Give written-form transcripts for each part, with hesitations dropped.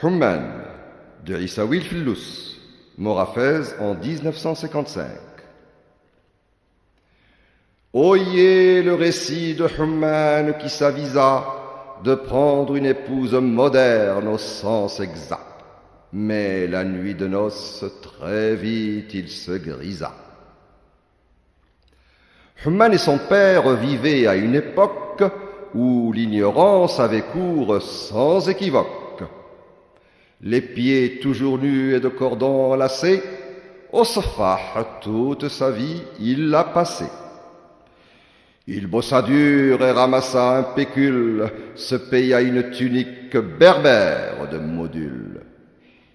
Humman de Issaoui Fellous, mort à Fès en 1955. Oyez le récit de Humman qui s'avisa de prendre une épouse moderne au sens exact. Mais la nuit de noces, très vite, il se grisa. Humman et son père vivaient à une époque où l'ignorance avait cours sans équivoque. Les pieds toujours nus et de cordons lacés, au safah toute sa vie il l'a passé. Il bossa dur et ramassa un pécule, se paya une tunique berbère de modules,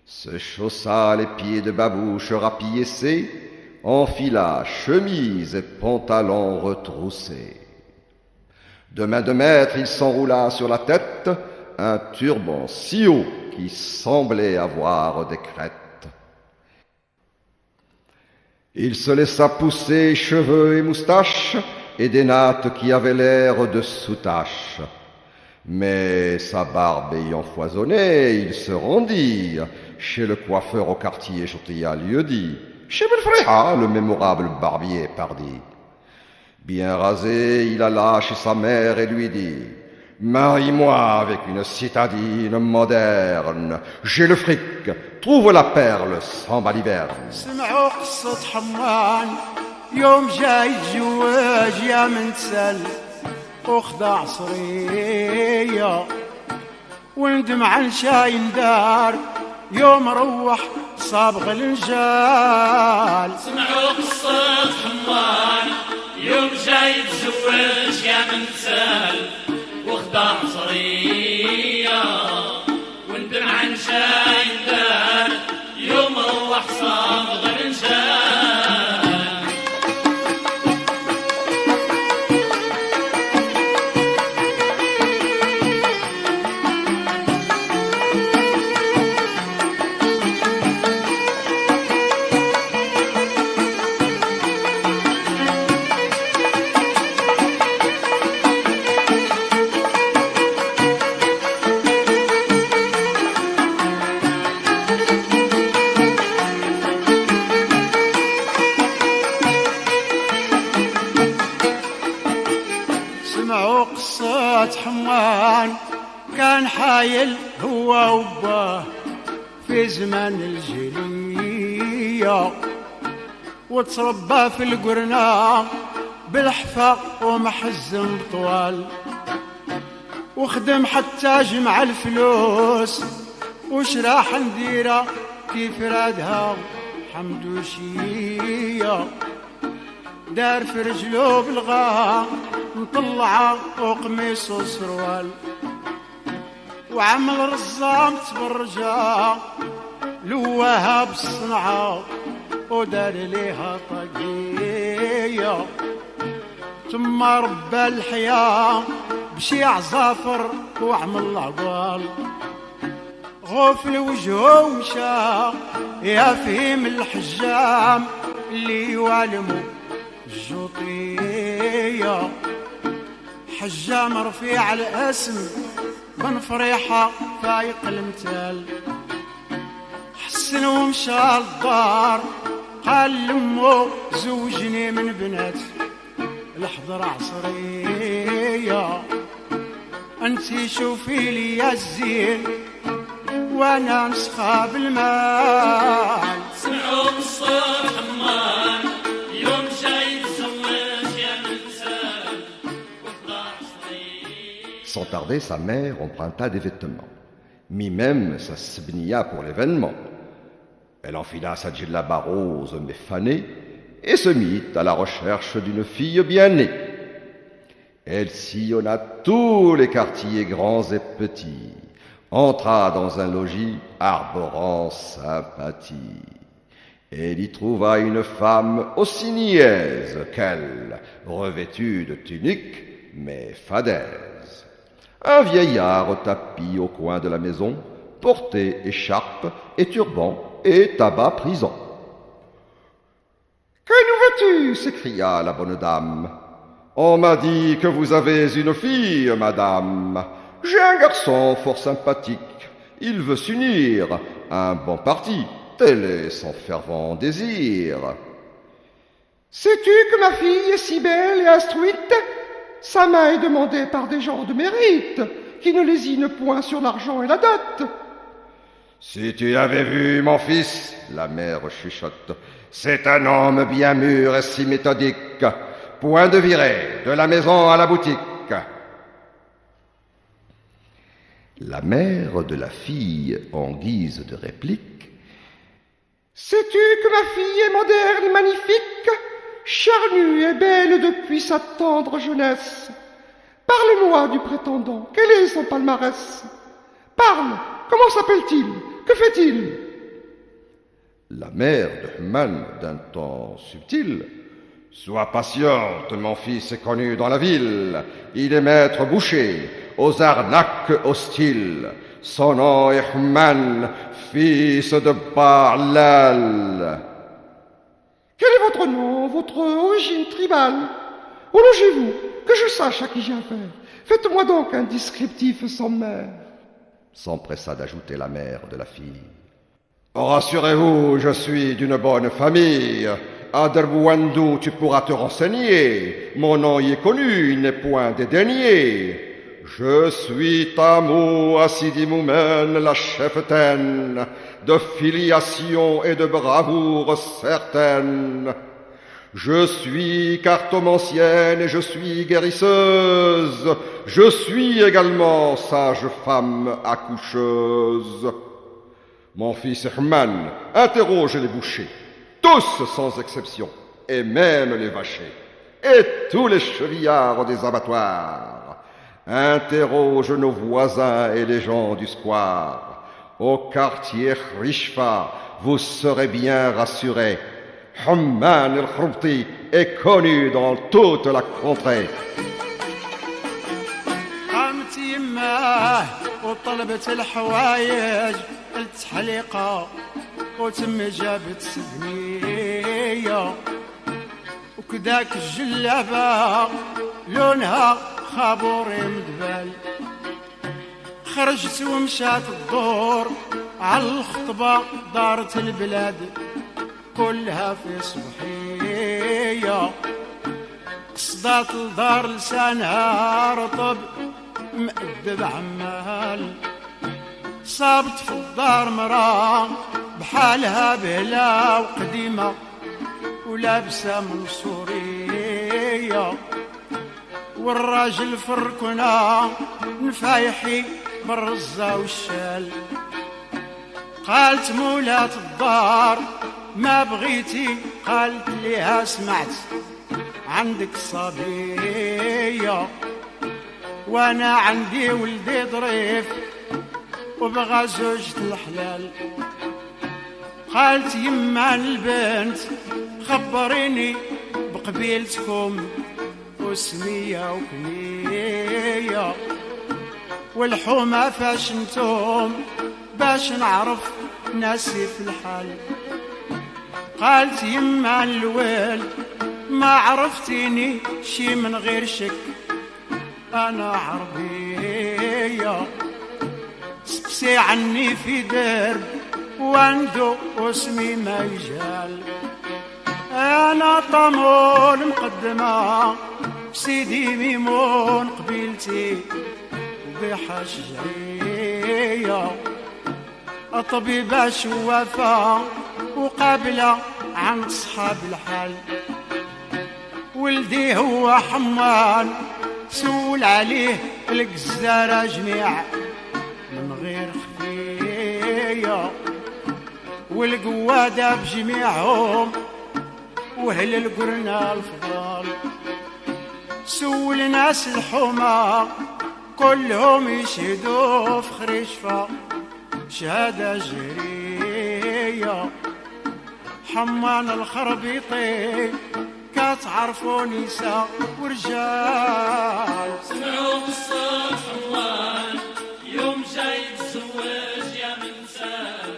se chaussa les pieds de babouche rapiécés, enfila chemise et pantalon retroussés. De main de maître, il s'enroula sur la tête un turban si haut qui semblait avoir des crêtes. Il se laissa pousser cheveux et moustaches et des nattes qui avaient l'air de soutaches. Mais sa barbe ayant foisonné, il se rendit chez le coiffeur au quartier Chotia lieu-dit, chez Belfréha, le mémorable barbier pardi. Bien rasé, il alla chez sa mère et lui dit, « Marie-moi avec une citadine moderne, j'ai le fric, trouve la perle sans baliverne. » يوم جاي الجواج يا من تسل وخدع صرية وندم عن شاي دار يوم روح صابغ الانجال. سمعوا قصة حمار يوم جاي الزواج يا من تسل وخدع صرية وندم عن شاي دار يوم روح صابغ الانجال. حمان كان حايل هو وباه في زمان الجلية وتربى في القرناء بالحفا ومحزم بطوال وخدم حتى جمع الفلوس وشرا حنديرة كيف رادها حمدوشية دار في رجلو بالغا مطلعة وقميص وسروال وعمل رزام تبرجا لواها بالصنعة ودار ليها طاقية ثم ربى الحياة بشي عزافر وعمل عقال غوفل وجهه ومشى يا فهم الحجام اللي يوالمو الجوطية حجام رفيع الاسم بن فريحة فايق المثال حسن ومشى الدار قال لامه زوجني من بنات الحضر عصرية انتي شوفي لي يا الزين وانا نسخى بالمال. سمعوا قصة حمان يوم جاي تزوج يا منسال وخدع صغير. Sans tarder, sa mère emprunta des vêtements, mit même sa sbnia pour l'événement. Elle enfila sa djellaba rose mais fanée et se mit à la recherche d'une fille bien née. Elle sillonna tous les quartiers grands et petits, entra dans un logis arborant sympathie. Elle y trouva une femme aussi niaise qu'elle, revêtue de tunique mais fadaise. Un vieillard au tapis au coin de la maison portait écharpe et turban et tabac prison. « Que nous veux-tu » s'écria la bonne dame. « On m'a dit que vous avez une fille, madame. J'ai un garçon fort sympathique Il veut s'unir à un bon parti, tel est son fervent désir. Sais-tu que ma fille est si belle et instruite? Sa main est demandée par des gens de mérite, qui ne lésinent point sur l'argent et la dot. Si tu avais vu mon fils, la mère chuchote, c'est un homme bien mûr et si méthodique, point de virée, de la maison à la boutique. La mère de la fille, en guise de réplique, sais-tu que ma fille est moderne et magnifique, charnue et belle depuis sa tendre jeunesse? Parle-moi du prétendant, quel est son palmarès? Parle, comment s'appelle-t-il? Que fait-il? La mère de Humman, d'un ton subtil, sois patiente, mon fils est connu dans la ville. Il est maître boucher, aux arnaques hostiles. Son nom est Humman, fils de Barlal. Quel est votre nom, votre origine tribale? Où logez-vous? Que je sache à qui j'ai affaire. Faites-moi donc un descriptif sommaire. S'empressa d'ajouter la mère de la fille. Oh, rassurez-vous, je suis d'une bonne famille. À Derbouandou, tu pourras te renseigner. Mon nom y est connu, il n'est point dédaigné. Je suis Tamou Assidi Moumen, la cheftaine, de filiation et de bravoure certaine. Je suis cartomancienne et je suis guérisseuse. Je suis également sage femme accoucheuse. Mon fils Herman interroge les bouchers, tous sans exception, et même les vachers, et tous les chevillards des abattoirs. Interroge nos voisins et les gens du square. Au quartier Richfa, vous serez bien rassurés. Humman el-Khroubti est connu dans toute la contrée. قامت يماه وطلبت الحوايج التحليقة وتم جابت سبنية وكذاك الجلابة لونها خابوري مدبل خرجت ومشات الدور على الخطبة دارت البلاد كلها في صبحية قصدات الدار لسانها رطب مأدب عمال صابت في الدار مرا بحالها بهلا وقديمة ولابسة من سورية والراجل فركنا نفايحي بالرزة والشال قالت مولات الدار ما بغيتي قالت ليها سمعت عندك صبية وانا عندي ولدي ظريف وبغى زوجة الحلال قالت يما البنت خبريني بقبيلتكم وسمية وكنية والحومة فاش انتم باش نعرف ناسي في الحال قالت يما الويل ما عرفتيني شي من غير شك انا عربية سقسي عني في درب واندو واسمي ما يجال انا طمول مقدمة بسيدي ميمون قبيلتي وبحشجية الطبيبة شوافة وقابلة عن صحاب الحال ولدي هو حمان سول عليه الجزارة جميع من غير خفية والقوادة بجميعهم وهل القرنا الفضال سول ناس الحمى كلهم يشهدوا في خريشفة شهادة جرية حمان الخربيطي كتعرفوا نساء ورجال سمعوا قصة حموان يوم جاي يتزوج يا منسان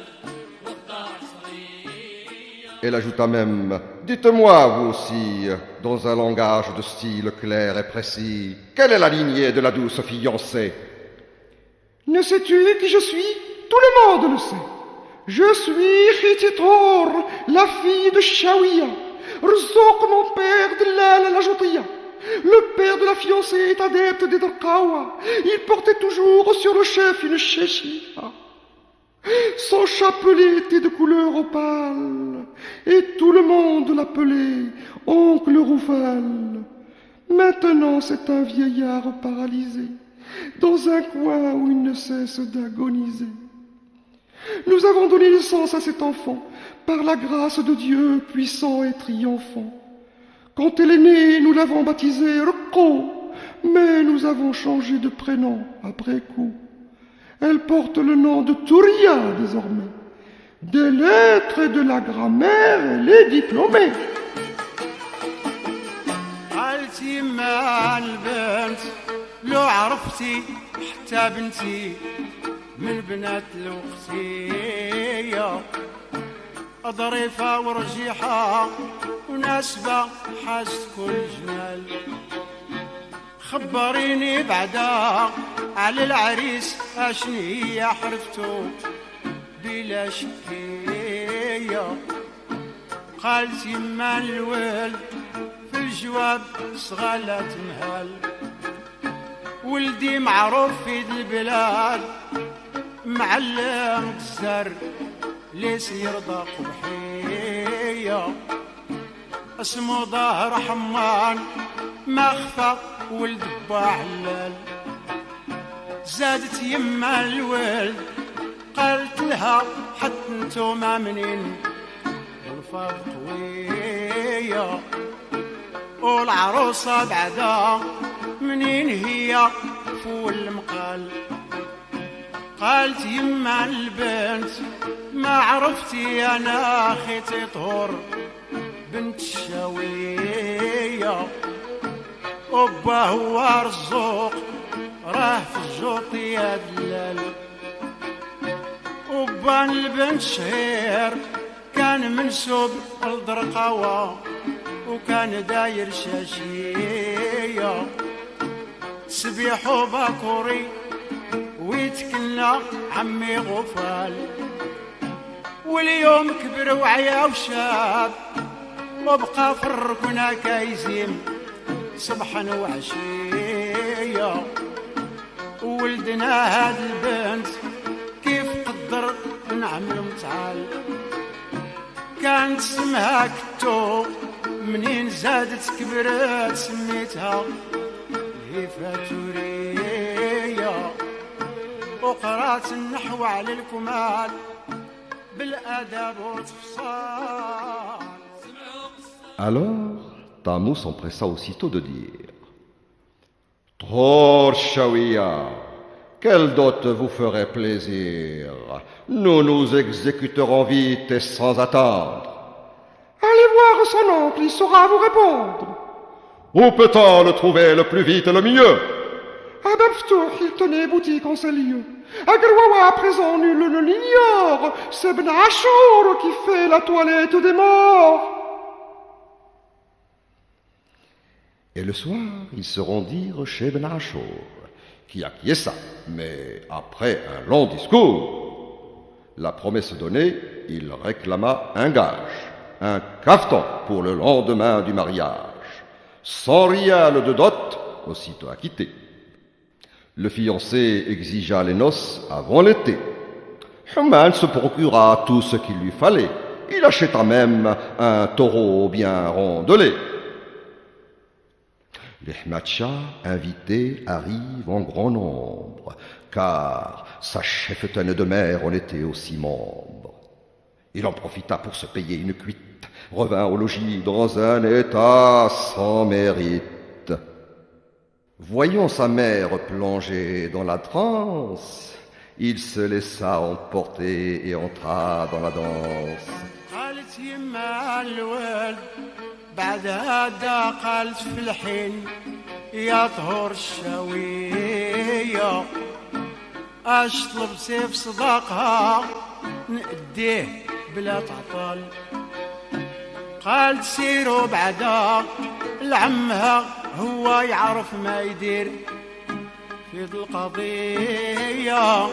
والدار صغير. Elle ajouta même, dites-moi vous aussi, dans un langage de style clair et précis, quelle est la lignée de la douce fiancée? Ne sais-tu qui je suis? tout le monde le sait. Je suis Khititor, la fille de Shawiya. Rzouk, mon père, de la Jotiya. Le père de la fiancée est adepte des Darqawa. Il portait toujours sur le chef une chéchia. Son chapelet était de couleur opale, et tout le monde l'appelait Oncle Roufal. Maintenant, c'est un vieillard paralysé, dans un coin où il ne cesse d'agoniser. Nous avons donné naissance à cet enfant, par la grâce de Dieu puissant et triomphant. Quand elle est née, nous l'avons baptisée Rqo, mais nous avons changé de prénom après coup. Elle porte le nom de Touria désormais. Des lettres et de la grammaire, elle est diplômée. قالتي مع البنت لو عرفتي حتى بنتي من بنات الوقتية ظريفة ورجيحة وناسبة حاجة كل جمال خبريني بعدا على العريس اشني هي حرفتو بلا شكية قالت يما الولد في الجواب صغالة مهال ولدي معروف في البلاد معلم الزر ليس يرضى قبحية اسمه ظاهر حمان ما خفى ولد بعلال زادت يما الولد قالت لها حتى انتوما منين الفاظ قوية والعروسة بعدا منين هي فول المقال قالت يما البنت ما عرفتي انا اخيتي طهور بنت الشاوية أبا هو رزوق راه في الجوط يا دلال أبا البنت شهير كان منسوب للدرقاوة وكان داير شاشية سبيح وباكوري ويتكلنا عمي غفال واليوم كبر وعيا وشاب وبقى في الركنة كايزيم صبحا وعشية ولدنا هاد البنت كيف قدر نعمل متعال كانت اسمها كتو منين زادت كبرت سميتها الهيفاتورية وقرات النحو على الكمال بالأدب والتفصال. Alors, Tammuz s'empressa aussitôt de dire « Tror Shawiya, quelle dot vous ferait plaisir? Nous nous exécuterons vite et sans attendre. » Allez voir son oncle, il saura vous répondre. Où peut-on le trouver le plus vite et le mieux? À Babftouh, il tenait boutique en ces lieux. À Gerwawa, à présent, nul ne l'ignore. C'est Ben Achour qui fait la toilette des morts. Et le soir, ils se rendirent chez Ben Achour, qui acquiesça, mais après un long discours. La promesse donnée, il réclama un gage, un cafetan pour le lendemain du mariage, 100 rials de dot, aussitôt acquitté. Le fiancé exigea les noces avant l'été. Humman se procura tout ce qu'il lui fallait. Il acheta même un taureau bien rondelé. Les Hmatcha invités arrivent en grand nombre, car sa cheftaine de mer en était aussi membre. Il en profita pour se payer une cuite, revint au logis dans un état sans mérite. Voyant sa mère plongée dans la transe, il se laissa emporter et entra dans la danse. بعدها قالت في الحين يا طهور الشاوية اش طلب سيف صداقها نأديه بلا تعطل قالت سيروا بعدها لعمها هو يعرف ما يدير في القضية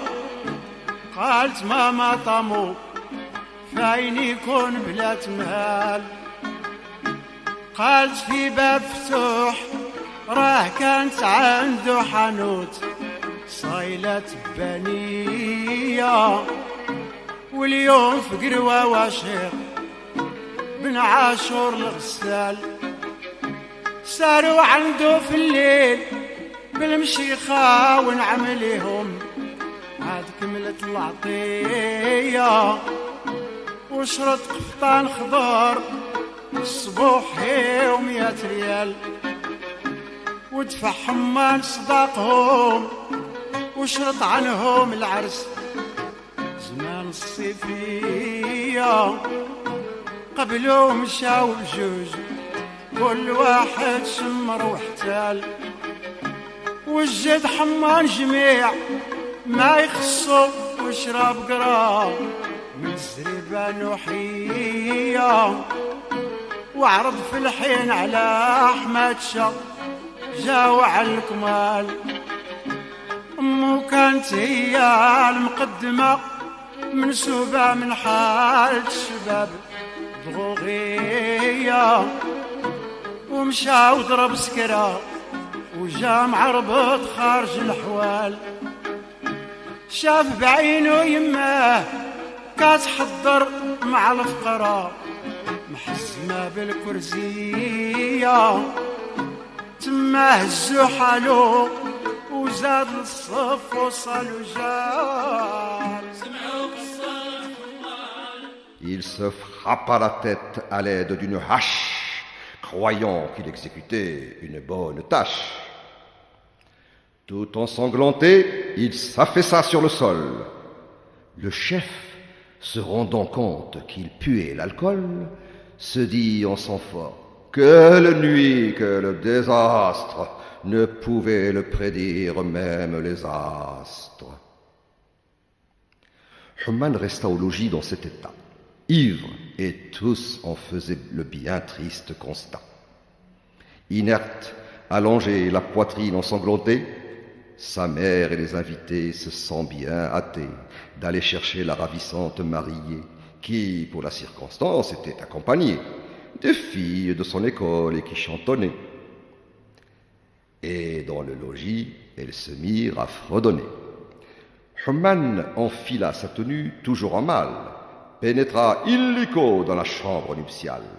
قالت ماما طمو فاين يكون بلا تمهال. قالت في باب فتوح راه كانت عنده حانوت صايلة بنية، واليوم في قروة واشيق بن عاشور الغسال. ساروا عنده في الليل بالمشيخة ونعمليهم عاد كملت العطية، وشرط قفطان خضار صبوحي و100 ريال، ودفع حمان صداقهم وشرط عنهم العرس زمان الصيفية. قبلوا مشاو بجوج كل واحد شمر واحتال، والجد حمان جميع ما يخصو وشراب قراب من زريبة نوحية. وعرض في الحين على أحمد شا جاو على الكمال. أمو كانت هي المقدمة منسوبة من حالة الشباب ضغوغية، ومشى وضرب سكرة وجا معربط خارج الحوال. شاف بعينه يماه كتحضر مع الفقراء محزمة بالكرزية، تما هزو حالو وزاد الصف وصلوا جال. Il se frappa la tête à l'aide d'une hache, croyant qu'il exécutait une bonne tâche. Tout ensanglanté, il s'affaissa sur le sol. Le chef, se rendant compte qu'il puait l'alcool, se dit en sang fort: quelle nuit, quel désastre! Ne pouvaient le prédire même les astres. Humman resta au logis dans cet état, ivre, et tous en faisaient le bien triste constat. Inerte, allongé, la poitrine ensanglantée, sa mère et les invités se sentent bien hâtés d'aller chercher la ravissante mariée qui, pour la circonstance, était accompagnée des filles de son école et qui chantonnaient. Et dans le logis, elles se mirent à fredonner. Humman enfila sa tenue toujours en mal, pénétra illico dans la chambre nuptiale.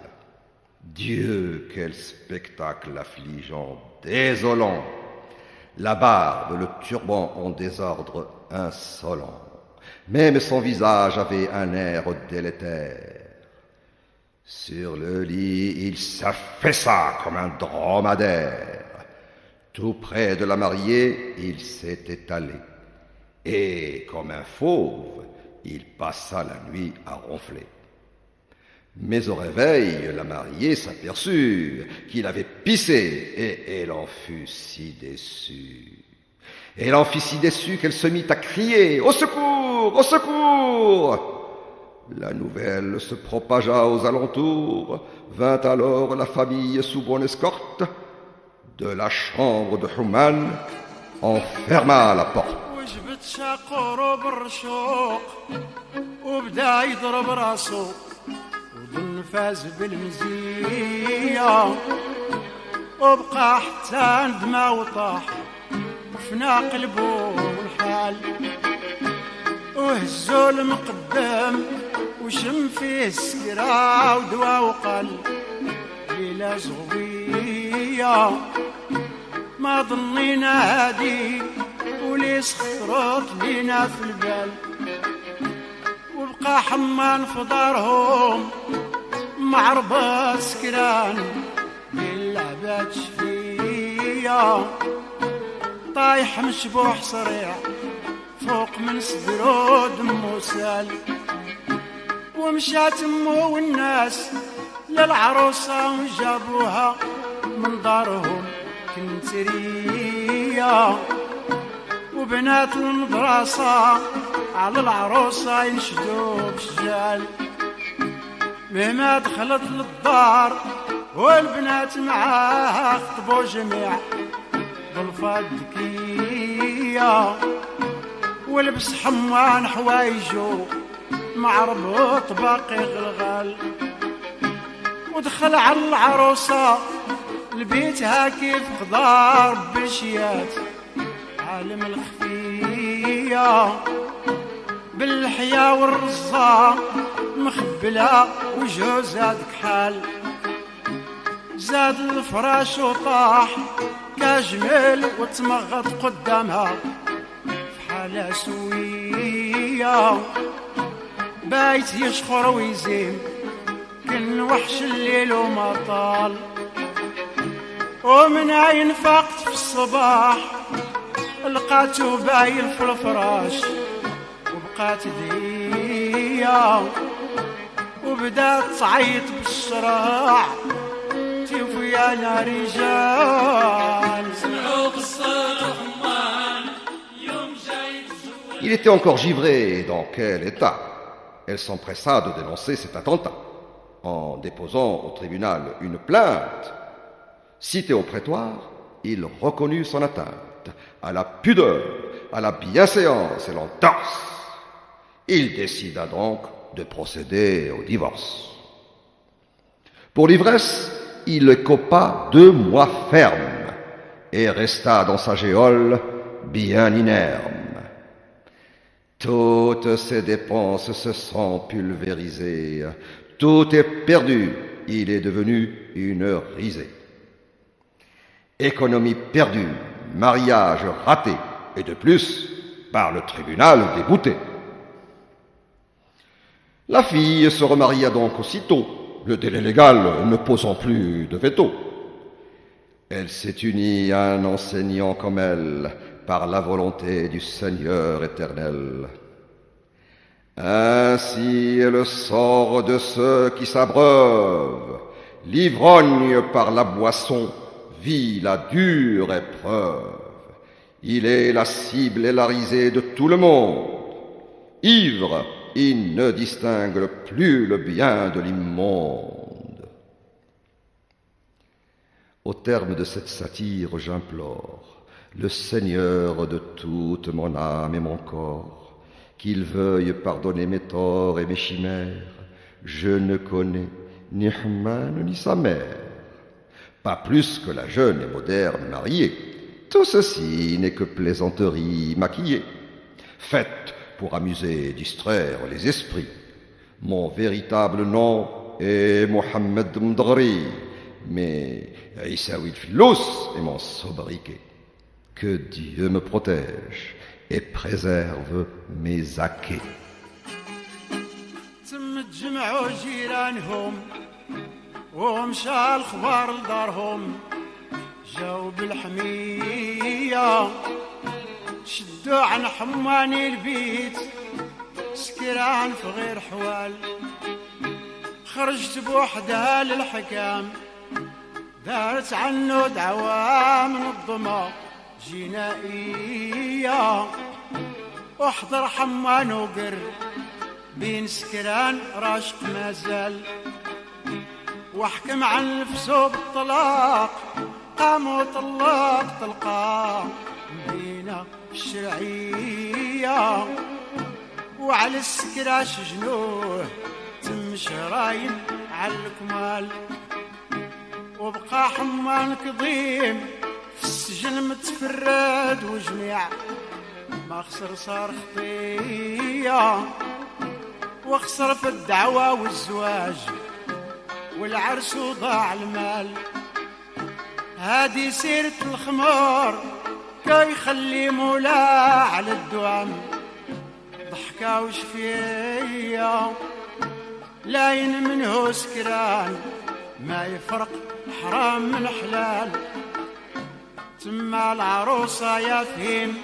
Dieu, quel spectacle affligeant, désolant! La barbe, le turban en désordre insolent. Même son visage avait un air délétère. Sur le lit, il s'affaissa comme un dromadaire. Tout près de la mariée, il s'est étalé. Et comme un fauve, il passa la nuit à ronfler. Mais au réveil, la mariée s'aperçut qu'il avait pissé et elle en fut si déçue. Elle en fit si déçue qu'elle se mit à crier « Au secours! Au secours !» La nouvelle se propagea aux alentours, vint alors la famille sous bonne escorte. De la chambre de Humman, on ferma la porte. وجبت شاقور بالرشوق وبدا يضرب راسو وظن فاز بالمزية، وبقى حتى ندمى وطاح وفنا قلبو الحال. وهزو المقدم وشم فيه السكرة ودوا وقال ليلة زغوية ما ظنينا هادي وليس خطرت لينا في البال. وبقى حمان في دارهم معربة سكران للعباد شفية، طايح مشبوح صريع فوق من صدرو دمو سال. ومشات امه والناس للعروسة وجابوها من دارهم كنترية، وبنات المدرسة على العروسة ينشدوا بشجال. مهما دخلت للدار والبنات معاها خطبوا جميع ضلفات ذكية، ولبس حمان حوايجو معربط باقي غلغال، ودخل على العروسة لبيتها كيف قدار بشيات عالم الخفية بالحياة والرزة مخبلة وجهه زاد كحال، زاد الفراش وطاح كجمل وتمغط قدامها في حالة سوية، بايت يشخر ويزين كن وحش الليل وما طال، ومن عين فقت في الصباح لقاتو باين في الفراش وبقات ديا، وبدات تعيط بالشراع تيفو يا نار رجال. سمعوا قصة حمان يوم جاي الزواج. Il était encore givré, et dans quel état? Elle s'empressa de dénoncer cet attentat en déposant au tribunal une plainte. Cité au prétoire, il reconnut son atteinte à la pudeur, à la bienséance et l'entorse. Il décida donc de procéder au divorce. Pour l'ivresse, il écopa 2 mois fermes et resta dans sa géole bien inerme. Toutes ses dépenses se sont pulvérisées, tout est perdu, il est devenu une risée. Économie perdue, mariage raté, et de plus, par le tribunal débouté. La fille se remaria donc aussitôt, le délai légal ne posant plus de veto. Elle s'est unie à un enseignant comme elle, par la volonté du Seigneur éternel. Ainsi est le sort de ceux qui s'abreuvent. L'ivrogne par la boisson vit la dure épreuve. Il est la cible et la risée de tout le monde. Ivre, il ne distingue plus le bien de l'immonde. Au terme de cette satire, j'implore le Seigneur de toute mon âme et mon corps, qu'il veuille pardonner mes torts et mes chimères. Je ne connais ni Hamman ni sa mère, pas plus que la jeune et moderne mariée. Tout ceci n'est que plaisanterie maquillée, faite pour amuser et distraire les esprits. Mon véritable nom est Mohamed Mdghri, mais Issaoui Filous est mon sobriquet. Que Dieu me protège et préserve mes acquis. تجمعوا جيرانهم ومشى الخبار لدارهم، جاو بالحمية شدوا عن حماني البيت سكران في غير حوال، خرجت بوحدها للحكام دارت عنه دعوى منظمة جنائية، واحضر حمان وقر بين سكران راشق مازال، واحكم عن نفسه بالطلاق قام وطلق طلقة بينا الشرعية، وعلى السكراش جنوه تم شراين على الكمال، وبقى حمان قديم في السجن متفرد وجميع ما خسر صار خطية، وخسر في الدعوة والزواج والعرس وضاع المال. هادي سيرة الخمار كي يخلي مولا على الدوام، ضحكة وشفية لاين منه سكران ما يفرق حرام من حلال. تما العروسة يا فهيم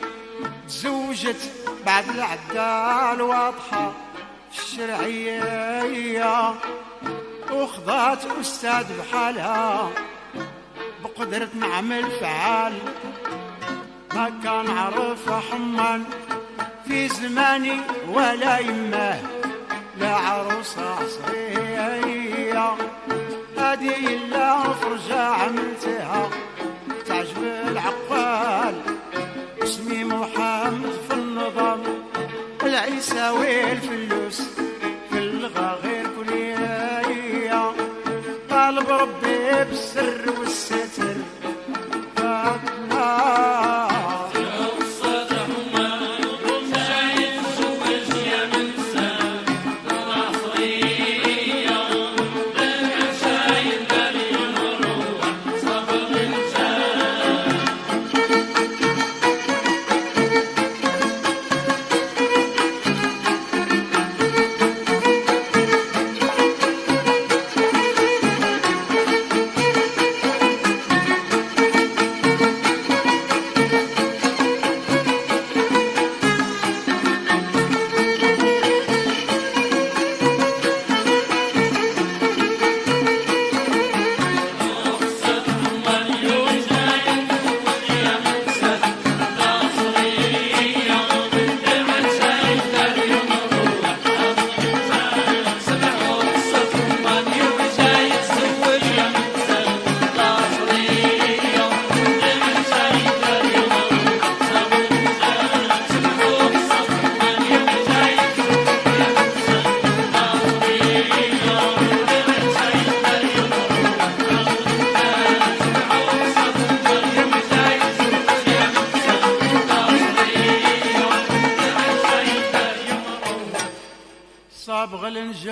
تزوجت بعد العدال واضحة في الشرعية، وخضات أستاذ بحالها بقدرة نعمل فعال. ما كان عرف حمان في زماني ولا يماه، لا عروسة عصرية هذه إلا فرجة عملتها تعجب العقال. اسمي محمد في النظام بالسر والستر فاطمة صابغ النجار